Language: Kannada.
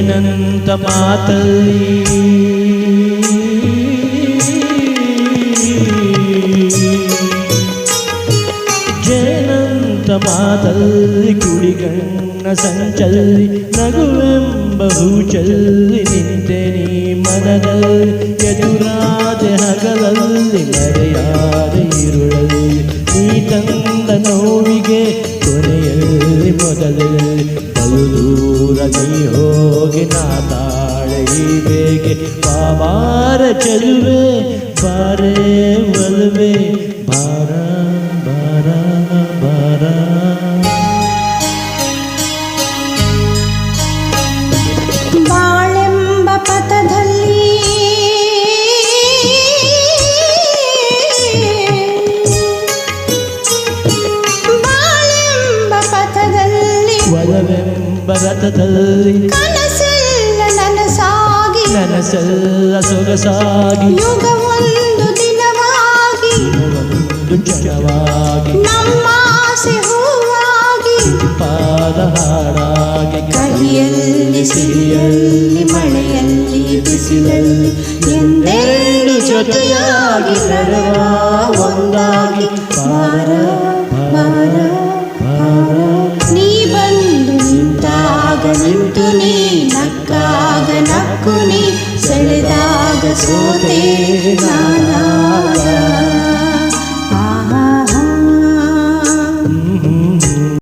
ಜೇನಂತ ಮಾತಲ್ಲಿ ಜೇನಂತ ಮಾತಲ್ಲಿ ಕುಡಿಗಣ್ಣ ಸಂಚಲ್ಲಿ ನಗುವೆಂಬ ಹೂಚಲ್ಲಿ ನಿಂತೆ ನೀ ಮನದಲ್ಲಿ ಎದುರಾದ ಹಗಲಲ್ಲಿ ಮರೆಯಾದ ಇರುಳಲ್ಲಿ ನೀ ತಂದ ನೋವಿಗೆ ಕೊನೆಯಲ್ಲಿ ಮೊದಲಲ್ಲಿ ಬಲು ದೂರ ನೀ ಹೋಗಿ ನಾ ತಾಳೆ ಈ ಬೇಗೆ ಬಾಬಾರ ಚೆಲುವೆ ಬಾರೇ ಒಲುವೆ ಬಾರ ಬಾರ ಬಾರ ಬಾಳೆಂಬ ಪಥದಲ್ಲಿ ಬಾಳೆಂಬ ಪಥದಲ್ಲಿ ಒಲವೆಂಬ ರಥದಲ್ಲಿ ಕನಸೆಲ್ಲ ನನಸಾಗಿ ನನಸೆಲ್ಲ ಸೊಗಸಾಗಿ ಯುಗವೊಂದು ದಿನವಾಗಿ ಒಂದು ಕ್ಷಣವಾಗಿ ನಮ್ಮ ಆಸೆ ಹೂವಾಗಿ ಪಾದ ಹಾಡಾಗಿ ಕಹಿಯಲ್ಲಿ ಸಿಹಿಯಲ್ಲಿ ಮಳೆಯಲ್ಲಿ ಬಿಸಿಲಲ್ಲಿ ಎಂದೆರಡು ಜೊತೆಯಾಗಿ ನಡೆವ ಒಂದಾಗಿ ಬಾರ ಬಾರ ಬಾರ ನೀ ಬಂದು ನಿಂತಾಗ ನಿಂತು ನೀ ನಕ್ಕಾಗ ನಕ್ಕು ನೀ ಸೆಳೆದಾಗ ಸೋತೆ ನಾನಾಗ